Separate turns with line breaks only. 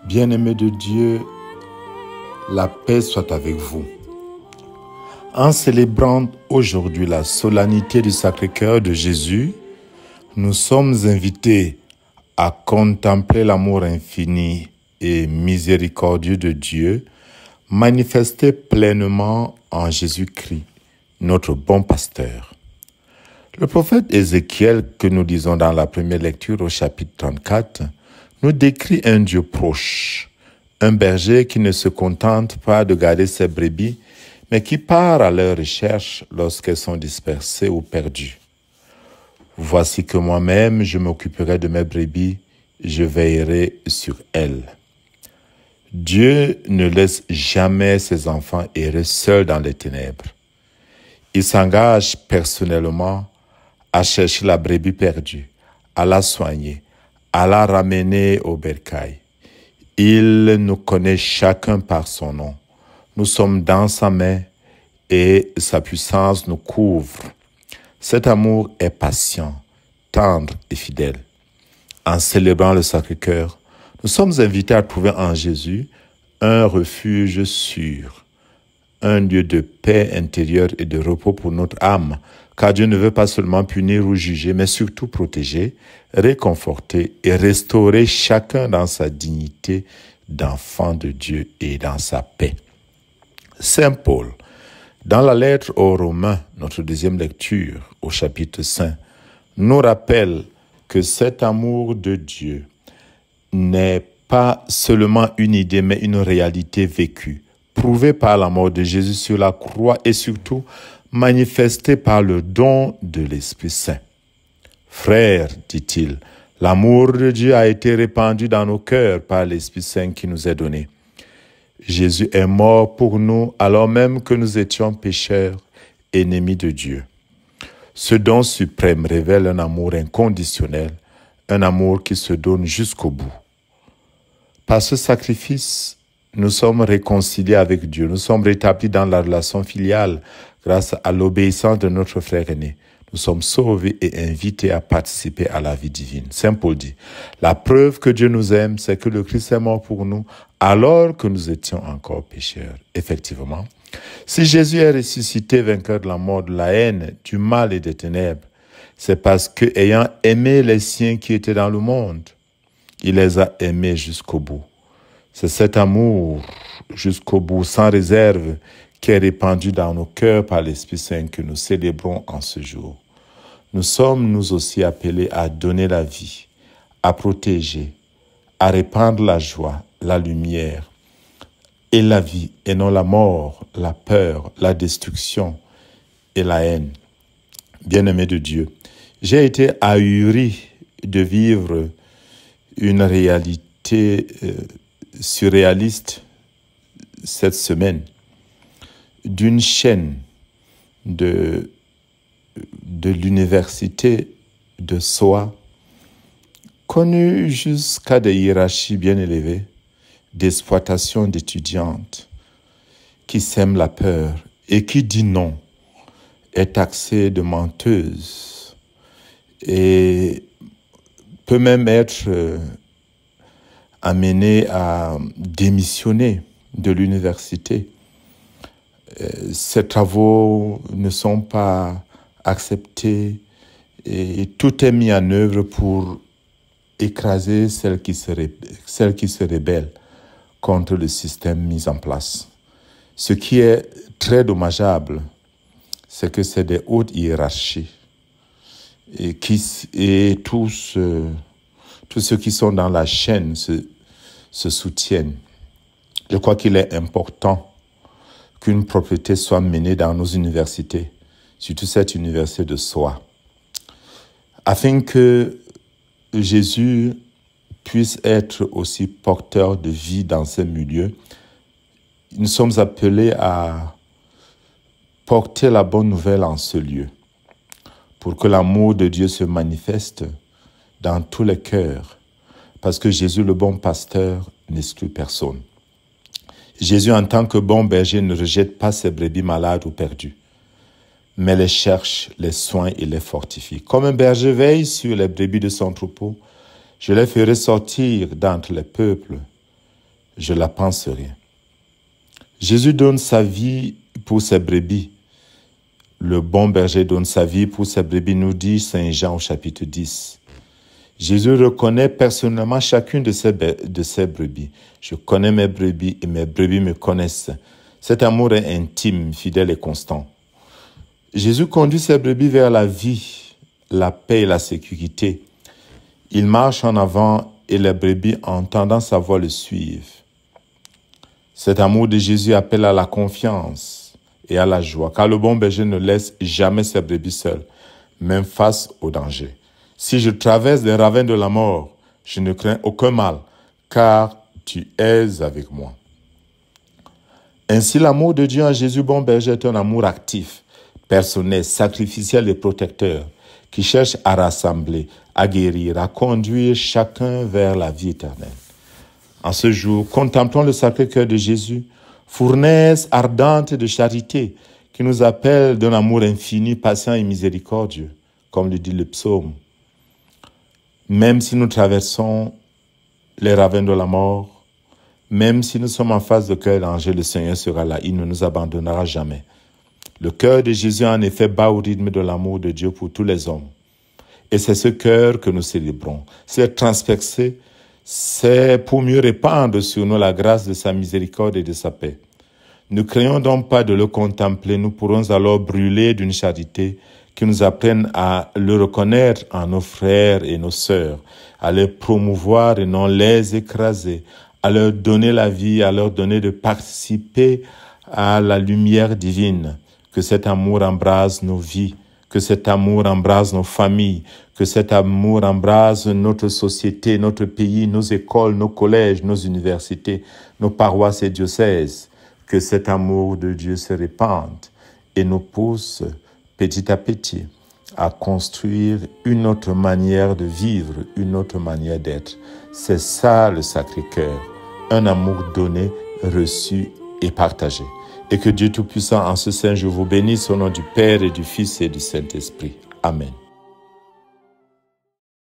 Bien-aimés de Dieu, la paix soit avec vous. En célébrant aujourd'hui la solennité du Sacré-Cœur de Jésus, nous sommes invités à contempler l'amour infini et miséricordieux de Dieu, manifesté pleinement en Jésus-Christ, notre bon pasteur. Le prophète Ézéchiel, que nous lisons dans la première lecture au chapitre 34, nous décrit un Dieu proche, un berger qui ne se contente pas de garder ses brebis, mais qui part à leur recherche lorsqu'elles sont dispersées ou perdues. Voici que moi-même, je m'occuperai de mes brebis, je veillerai sur elles. Dieu ne laisse jamais ses enfants errer seuls dans les ténèbres. Il s'engage personnellement à chercher la brebis perdue, à la soigner, à la ramener au bercail. Il nous connaît chacun par son nom. Nous sommes dans sa main et sa puissance nous couvre. Cet amour est patient, tendre et fidèle. En célébrant le Sacré-Cœur, nous sommes invités à trouver en Jésus un refuge sûr, un lieu de paix intérieure et de repos pour notre âme, car Dieu ne veut pas seulement punir ou juger, mais surtout protéger, réconforter et restaurer chacun dans sa dignité d'enfant de Dieu et dans sa paix. Saint Paul, dans la lettre aux Romains, notre deuxième lecture au chapitre 5, nous rappelle que cet amour de Dieu n'est pas seulement une idée, mais une réalité vécue, prouvée par la mort de Jésus sur la croix et surtout manifestée par le don de l'Esprit Saint. Frères, dit-il, l'amour de Dieu a été répandu dans nos cœurs par l'Esprit Saint qui nous est donné. Jésus est mort pour nous alors même que nous étions pécheurs, ennemis de Dieu. Ce don suprême révèle un amour inconditionnel, un amour qui se donne jusqu'au bout. Par ce sacrifice, nous sommes réconciliés avec Dieu, nous sommes rétablis dans la relation filiale grâce à l'obéissance de notre frère aîné. Nous sommes sauvés et invités à participer à la vie divine. Saint Paul dit, la preuve que Dieu nous aime, c'est que le Christ est mort pour nous alors que nous étions encore pécheurs. Effectivement, si Jésus est ressuscité, vainqueur de la mort, de la haine, du mal et des ténèbres, c'est parce que, ayant aimé les siens qui étaient dans le monde, il les a aimés jusqu'au bout. C'est cet amour jusqu'au bout, sans réserve, qui est répandu dans nos cœurs par l'Esprit Saint que nous célébrons en ce jour. Nous sommes, nous aussi, appelés à donner la vie, à protéger, à répandre la joie, la lumière et la vie, et non la mort, la peur, la destruction et la haine. Bien-aimé de Dieu, j'ai été ahuri de vivre une réalité surréaliste cette semaine d'une chaîne de l'université de SOA, connue jusqu'à des hiérarchies bien élevées, d'exploitation d'étudiantes qui sèment la peur et qui dit non, est taxée de menteuse et peut même être amenée à démissionner de l'université. Ces travaux ne sont pas acceptés et tout est mis en œuvre pour écraser celles qui se rebellent contre le système mis en place. Ce qui est très dommageable, c'est que c'est des hautes hiérarchies et tous ceux qui sont dans la chaîne se soutiennent. Je crois qu'il est important qu'une propriété soit menée dans nos universités, surtout cette université de SOA, afin que Jésus puisse être aussi porteur de vie dans ces milieux. Nous sommes appelés à porter la bonne nouvelle en ce lieu, pour que l'amour de Dieu se manifeste dans tous les cœurs, parce que Jésus, le bon pasteur, n'exclut personne. Jésus, en tant que bon berger, ne rejette pas ses brebis malades ou perdues, mais les cherche, les soigne et les fortifie. Comme un berger veille sur les brebis de son troupeau, je les ferai sortir d'entre les peuples je la penserai. Jésus donne sa vie pour ses brebis. Le bon berger donne sa vie pour ses brebis, nous dit Saint Jean au chapitre 10. Jésus reconnaît personnellement chacune de ses brebis. Je connais mes brebis et mes brebis me connaissent. Cet amour est intime, fidèle et constant. Jésus conduit ses brebis vers la vie, la paix et la sécurité. Il marche en avant et les brebis, entendant sa voix, le suivent. Cet amour de Jésus appelle à la confiance et à la joie, car le bon berger ne laisse jamais ses brebis seules, même face au danger. Si je traverse les ravins de la mort, je ne crains aucun mal, car tu es avec moi. Ainsi, l'amour de Dieu en Jésus, bon berger, est un amour actif, personnel, sacrificiel et protecteur, qui cherche à rassembler, à guérir, à conduire chacun vers la vie éternelle. En ce jour, contemplons le Sacré-Cœur de Jésus, fournaise ardente de charité, qui nous appelle d'un amour infini, patient et miséricordieux, comme le dit le psaume. Même si nous traversons les ravins de la mort, même si nous sommes en face de cœur danger, le Seigneur sera là, il ne nous abandonnera jamais. Le cœur de Jésus, en effet, bat au rythme de l'amour de Dieu pour tous les hommes. Et c'est ce cœur que nous célébrons. C'est transpercé, c'est pour mieux répandre sur nous la grâce de sa miséricorde et de sa paix. Ne craignons donc pas de le contempler, nous pourrons alors brûler d'une charité qui nous apprenne à le reconnaître en nos frères et nos sœurs, à les promouvoir et non les écraser, à leur donner la vie, à leur donner de participer à la lumière divine. Que cet amour embrase nos vies, que cet amour embrase nos familles, que cet amour embrase notre société, notre pays, nos écoles, nos collèges, nos universités, nos paroisses et diocèses. Que cet amour de Dieu se répande et nous pousse petit à petit à construire une autre manière de vivre, une autre manière d'être. C'est ça le Sacré-Cœur, un amour donné, reçu et partagé. Et que Dieu Tout-Puissant, en ce saint jour, vous bénisse au nom du Père et du Fils et du Saint-Esprit. Amen.